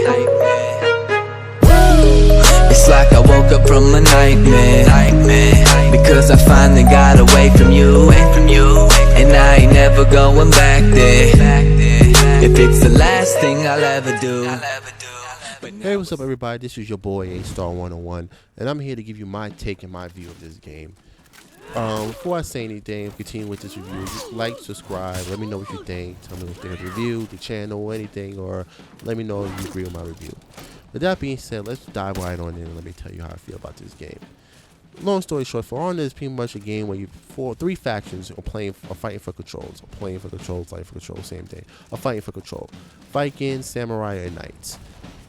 It's like I woke up from a nightmare, because I finally got away from you, and I ain't never going back there, if it's the last thing I'll ever do. Hey, what's up, everybody? This is your boy A-Star 101, and I'm here to give you my take and my view of this game. Before I say anything, continue with this review, just like, subscribe, let me know what you think, tell me what you think of the review, the channel, anything, or let me know if you agree with my review. With that being said, let's dive right on in and let me tell you how I feel about this game. Long story short, For Honor is pretty much a game where three factions are fighting for controls. Fighting for control, same thing. Are fighting for control. Vikings, samurai, and knights.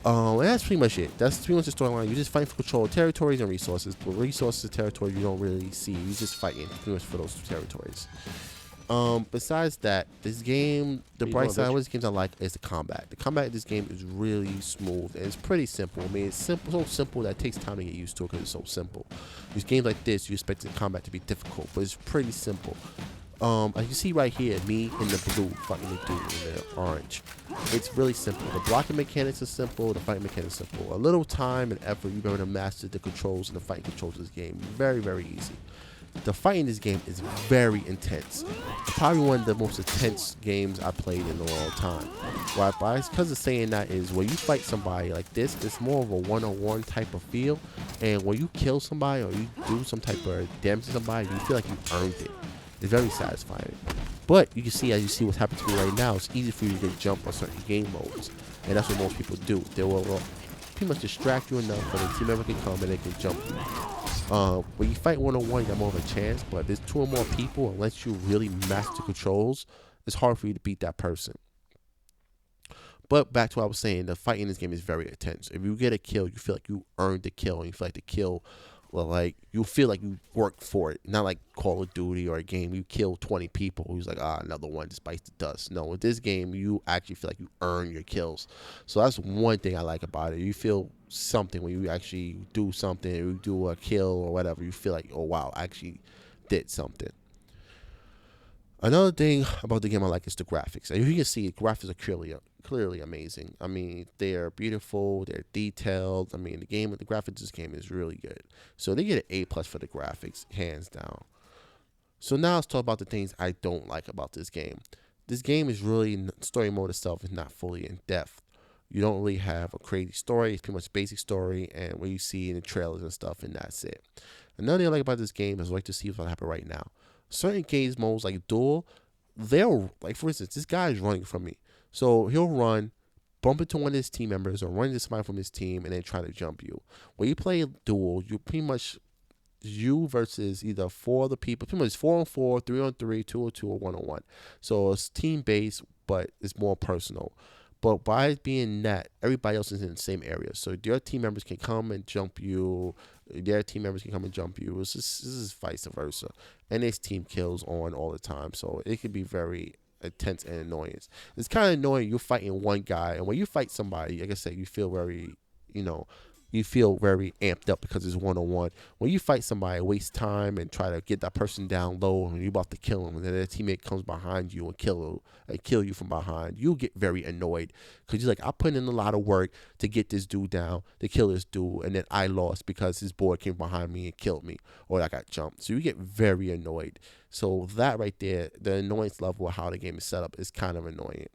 And that's pretty much it. That's pretty much the storyline. You just fight for control of territories and resources. But resources and territories you don't really see. You just fighting pretty much for those territories. Besides that, this game, the bright side of this game I like is the combat. The combat in this game is really smooth and it's pretty simple. I mean, it's simple, so simple that it takes time to get used to it because it's so simple. These games like this, you expect the combat to be difficult, but it's pretty simple. As you see right here, me in the blue fighting the dude in the orange. It's really simple. The blocking mechanics are simple. The fighting mechanics are simple. A little time and effort, you're going to master the controls and the fighting controls of this game. Very, very easy. The fight in this game is very intense. Probably one of the most intense games I played in a long time. Why? Because of saying that is when you fight somebody like this, it's more of a one-on-one type of feel. And when you kill somebody or you do some type of damage to somebody, you feel like you earned it. It's very satisfying. But you can see, as you see what's happening to me right now, it's easy for you to get jump on certain game modes. And that's what most people do. They will pretty much distract you enough so the team member can come and they can jump you. When you fight one-on-one, you got more of a chance, but if there's two or more people, unless you really master controls, it's hard for you to beat that person. But back to what I was saying, the fight in this game is very intense. If you get a kill, you feel like you earned the kill, and you feel like the kill, well, like, you feel like you worked for it. Not like Call of Duty or a game you kill 20 people, who's like, another one just bites the dust. No, with this game, you actually feel like you earn your kills. So that's one thing I like about it. You feel something when you actually do something, or you do a kill or whatever. You feel like, oh wow, I actually did something. Another thing about the game I like is the graphics. As you can see, the graphics are clearly amazing. I mean, they're beautiful, they're detailed. I mean, the graphics of this game is really good. So they get an A+ for the graphics, hands down. So now let's talk about the things I don't like about this game. This game is really, story mode itself is not fully in depth. You don't really have a crazy story. It's pretty much basic story and what you see in the trailers and stuff, and that's it. Another thing I like about this game is I like to see what's going to happen right now. Certain games modes like Duel, they'll, like for instance, this guy is running from me. So he'll run, bump into one of his team members or run into somebody from his team and then try to jump you. When you play Duel, you pretty much you versus either four other people, pretty much 4-on-4, 3-on-3, 2-on-2, or 1-on-1. So it's team-based, but it's more personal. But by being that, everybody else is in the same area. So your team members can come and jump you. Their team members can come and jump you. This is vice versa. And this team kills on all the time. So it can be very intense and annoying. It's kind of annoying you're fighting one guy. And when you fight somebody, like I said, you feel very, you feel very amped up because it's one-on-one. When you fight somebody, waste time and try to get that person down low and you're about to kill him, and then their teammate comes behind you and kill you from behind, you get very annoyed because you're like, I put in a lot of work to get this dude down, to kill this dude, and then I lost because his boy came behind me and killed me, or I got jumped. So you get very annoyed. So that right there, the annoyance level of how the game is set up is kind of annoying.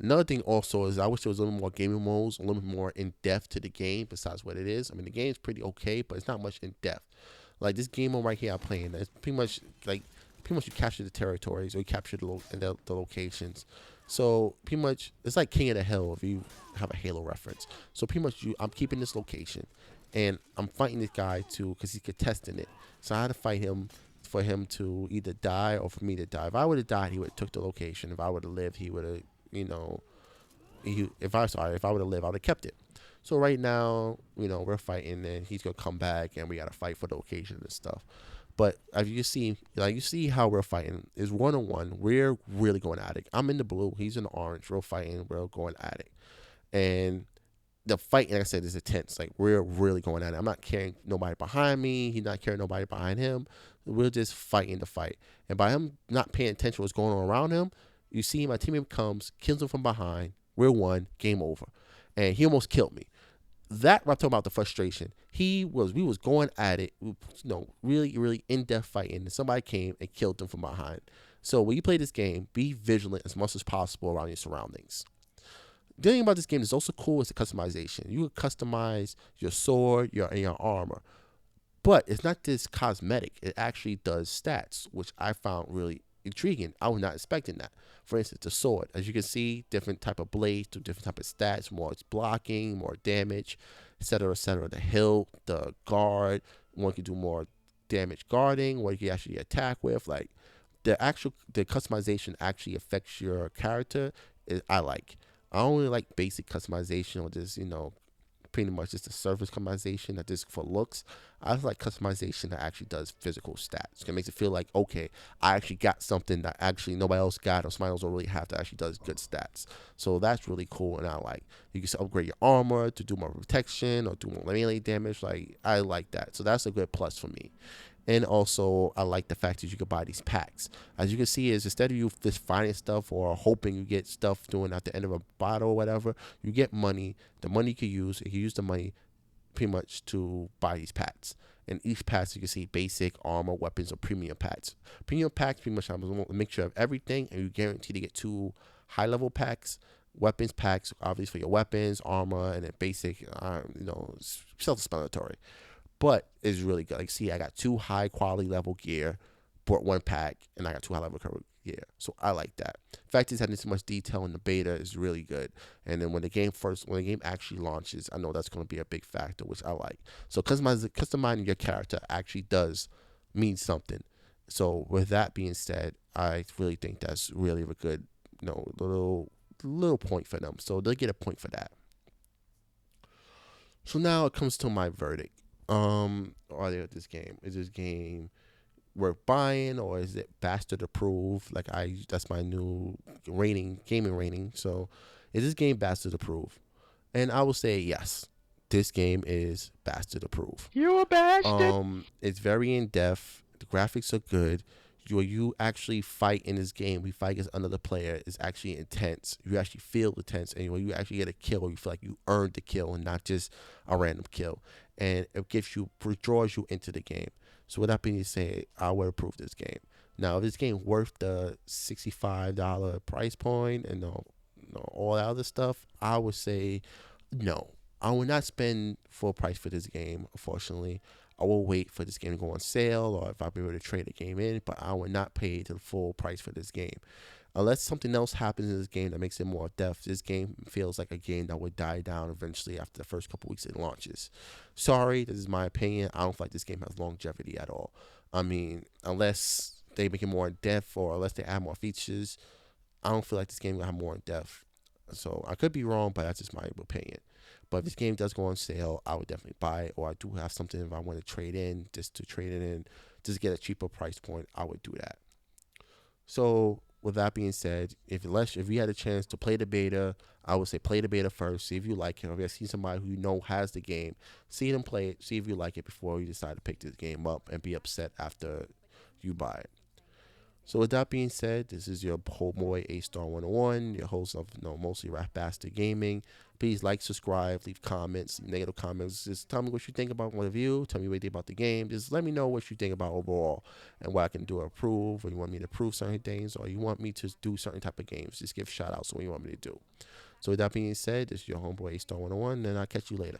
Another thing also is I wish there was a little more gaming modes, a little bit more in depth to the game besides what it is. I mean, the game's pretty okay, but it's not much in depth. Like this game mode right here I'm playing, it's pretty much you capture the territories or you capture the locations. So pretty much it's like King of the Hill if you have a Halo reference. So pretty much I'm keeping this location and I'm fighting this guy too because he's contesting it. So I had to fight him for him to either die or for me to die. If I would have died, he would have took the location. If I would have lived, he would have. If I would have lived, I would have kept it. So right now, we're fighting and he's gonna come back and we gotta fight for the location and stuff. But as you see how we're fighting is 1-on-1. We're really going at it. I'm in the blue, he's in the orange. We're fighting, we're going at it. And the fight, like I said, is intense. Like we're really going at it. I'm not carrying nobody behind me. He's not carrying nobody behind him. We're just fighting the fight. And by him not paying attention to what's going on around him, you see my teammate comes, kills him from behind. We're one, game over. And he almost killed me. That, I'm talking about the frustration. We was going at it, really, really in-depth fighting, and somebody came and killed them from behind. So when you play this game, be vigilant as much as possible around your surroundings. The thing about this game that's also cool is the customization. You can customize your sword, and your armor. But it's not just cosmetic. It actually does stats, which I found really intriguing. I was not expecting that. For instance, the sword. As you can see, different type of blades do different type of stats. More blocking, more damage, etc., etc. The hilt, the guard. One can do more damage guarding. What you can actually attack with. Like the customization actually affects your character. I like. I only like basic customization or just pretty much just a surface customization that just for looks. I like customization that actually does physical stats. It makes it feel like, okay, I actually got something that actually nobody else got or somebody else don't really have that actually does good stats. So that's really cool, and I like. You can upgrade your armor to do more protection or do more melee damage. Like, I like that. So that's a good plus for me. And also, I like the fact that you can buy these packs. As you can see, is instead of you just finding stuff or hoping you get stuff doing at the end of a bottle or whatever, you get money. The money you can use the money pretty much to buy these packs. And each pack, you can see basic, armor, weapons, or premium packs. Premium packs pretty much have a mixture of everything, and you guarantee to get 2 high-level packs. Weapons packs, obviously for your weapons, armor, and then basic, self-explanatory. But it's really good. Like, see, I got 2 high quality level gear, bought 1 pack, and I got 2 high level gear. So I like that. The fact is having so much detail in the beta is really good. And then when the game actually launches, I know that's going to be a big factor, which I like. So customizing your character actually does mean something. So with that being said, I really think that's really a good, little point for them. So they'll get a point for that. So now it comes to my verdict. Are they this game? Is this game worth buying, or is it bastard approved? That's my new gaming rating. So is this game bastard approved? And I will say yes. This game is bastard approved. You a bastard. It's very in depth. The graphics are good. You actually fight in this game. We fight against another player. It's actually intense. You actually feel the tense, and when you actually get a kill, you feel like you earned the kill and not just a random kill. And it draws you into the game. So with that being said, I would approve this game. Now, if this game worth the $65 price point and all that other stuff, I would say no. I will not spend full price for this game, unfortunately. I will wait for this game to go on sale, or if I'll be able to trade the game in, but I will not pay the full price for this game. Unless something else happens in this game that makes it more depth, this game feels like a game that would die down eventually after the first couple weeks it launches. Sorry, this is my opinion. I don't feel like this game has longevity at all. I mean, unless they make it more in depth or unless they add more features, I don't feel like this game will have more in depth. So I could be wrong, but that's just my opinion. But if this game does go on sale, I would definitely buy it. Or I do have something if I want to trade in, just to trade it in, just to get a cheaper price point, I would do that. So with that being said, if you had a chance to play the beta, I would say play the beta first. See if you like it. Or if you see somebody who you know has the game, see them play it. See if you like it before you decide to pick this game up and be upset after you buy it. So with that being said, this is your homeboy A-Star 101, your host of mostly Rap Bastard Gaming. Please like, subscribe, leave comments, negative comments. Just tell me what you think about my review. Tell me what you think about the game. Just let me know what you think about overall and what I can do to improve, or you want me to prove certain things, or you want me to do certain type of games. Just give shout outs on what you want me to do. So with that being said, this is your homeboy A-Star 101, and I'll catch you later.